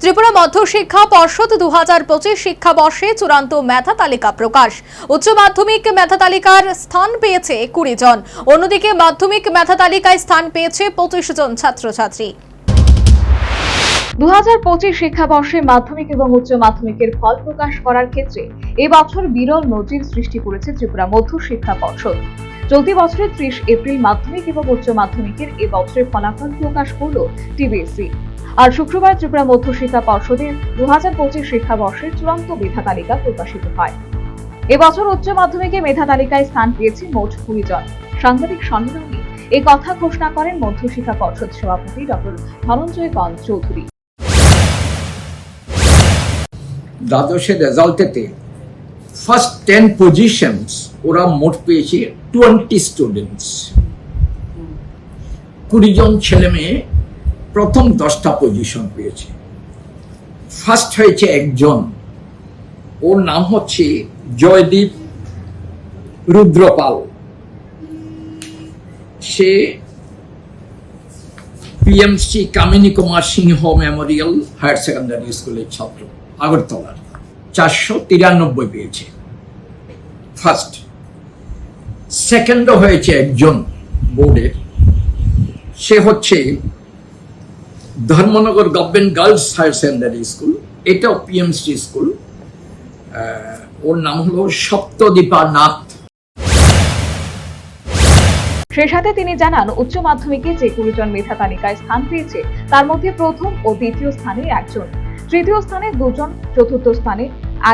ত্রিপুরা মধ্যশিক্ষা পর্ষদ 2025 শিক্ষাবর্ষে চূড়ান্ত মেধা তালিকা প্রকাশ। উচ্চ মাধ্যমিক মেধা তালিকার স্থান পেয়েছে 20 জন, অন্যদিকে মাধ্যমিক মেধা তালিকায় স্থান পেয়েছে 25 জন ছাত্রছাত্রী। 2025 শিক্ষাবর্ষে মাধ্যমিক এবং উচ্চ মাধ্যমিকের ফল প্রকাশ করার ক্ষেত্রে এবছর বিরল নজির সৃষ্টি করেছে ত্রিপুরা মধ্যশিক্ষা পর্ষদ। চলতি বছরের 30 এপ্রিল মাধ্যমিক এবং উচ্চ মাধ্যমিকের এবছরের ফলাফল প্রকাশ করল টিবিএসসি। আর শুক্রবার ত্রিপুরা মধ্যশিক্ষা পর্ষদের 2025 শিক্ষাবর্ষের চূড়ান্ত মেধা তালিকা প্রকাশিত হয়। এবছর উচ্চ মাধ্যমিকে মেধা তালিকায় স্থান পেয়েছে মোট 20 জন। সাংবাদিক সম্মেলনে এই কথা ঘোষণা করেন মধ্যশিক্ষা পর্ষদ সভাপতি ডক্টর ধনঞ্জয় পাল চৌধুরী। দ্বাদশের রেজাল্টেতে ফার্স্ট 10 পজিশনস ওরা মোট পেয়েছে 20 স্টুডেন্টস। 20 জন ছেলে মেয়ে প্রথম 10টা পজিশন পেয়েছে। ফার্স্ট হয়েছে একজন, ওর নাম হচ্ছে জয়দীপ রুদ্রপাল। সে পিএমসি কামিনী কুমার সিংহ মেমোরিয়াল হায়ার সেকেন্ডারি স্কুলের ছাত্র, আগরতলার। 493 পেয়েছে ফার্স্ট। সেকেন্ডও হয়েছে একজন বোর্ডের, সে হচ্ছে Dharmanagar government girls higher secondary school, এটাও পিএমসি স্কুল। ওর নাম হলো সপ্তদীপা নাথ। সেই সাথে তিনি জানান, উচ্চ মাধ্যমিকে যে 20 জন মেধা তালিকায় স্থান পেয়েছে তার মধ্যে প্রথম ও দ্বিতীয় স্থানে একজন, তৃতীয় স্থানে 2 জন, চতুর্থ স্থানে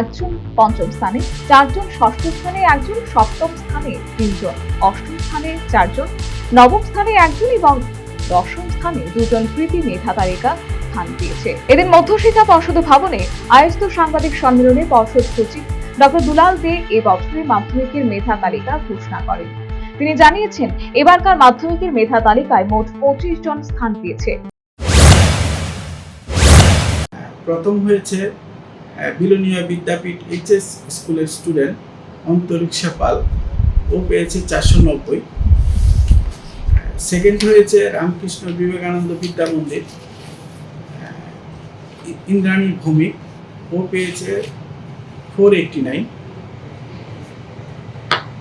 একজন, পঞ্চম স্থানে 4 জন, ষষ্ঠ স্থানে একজন, সপ্তম স্থানে 3 জন, অষ্টম স্থানে 4 জন, নবম স্থানে একজন এবং দশম স্থানে 2 জন কৃতি মেধা তালিকা স্থান পেয়েছে। এদিন মধ্যশিক্ষা পর্ষদ ভবনে আয়োজিত সাংবাদিক সম্মেলনে পর্ষদ সচিব ডক্টর দুলাল দে এ বছরের মাধ্যমিকের মেধা তালিকা ঘোষণা করেন। তিনি জানিয়েছেন, এবারকার মাধ্যমিকের মেধা তালিকায় মোট 25 জন স্থান পেয়েছে। প্রথম হয়েছে বিলোনিয়া বিদ্যাপীঠ এইচএস স্কুলের স্টুডেন্ট অন্তরিক্ষা পাল, ও পেয়েছে 490। সেকেন্ড হয়েছে রামকৃষ্ণ বিবেকানন্দ বিদ্যা মন্দির ইন্দ্রাণী ভৌমিক, ও পেয়েছে 489।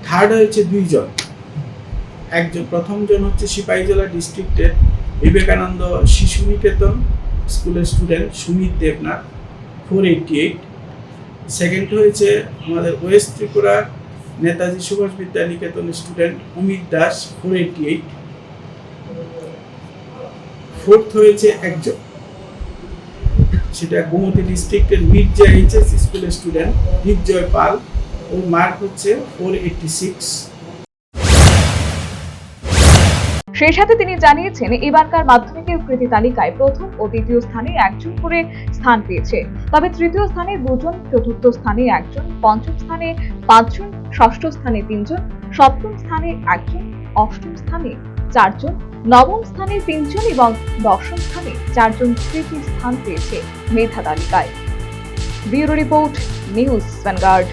থার্ড হয়েছে 2 জন, একজন প্রথম জন হচ্ছে সিপাহীজলা ডিস্ট্রিক্টের বিবেকানন্দ শিশু নিকেতন স্কুলের স্টুডেন্ট সুমিত দেবনাথ, 488। সেকেন্ড হয়েছে আমাদের ওয়েস্ট ত্রিপুরার নেতাজি সুভাষ বিদ্যা নিকেতন স্টুডেন্ট অমিত দাস, 488। ফোর্থ হয়েছে একজন, সেটা গোমতী ডিস্ট্রিক্টের মির্জা এইচএস স্কুলের স্টুডেন্ট দীপজয় পাল, ওর মার্ক হচ্ছে 486। সেই সাথে তিনি জানিয়েছেন, এবারকার মাধ্যমিকের কৃতি তালিকায় প্রথম ও দ্বিতীয় স্থানে একজন করে স্থান পেয়েছে, তবে তৃতীয় স্থানে 2 জন, চতুর্থ স্থানে একজন, পঞ্চম স্থানে 5 জন, ষষ্ঠ স্থানে 3 জন, সপ্তম স্থানে একজন, অষ্টম স্থানে 4 জন, নবম স্থানে 3 জন এবং দশম স্থানে 4 জন তৃতীয় স্থান পেয়েছে মেধা তালিকায়। Bureau report, news vanguard.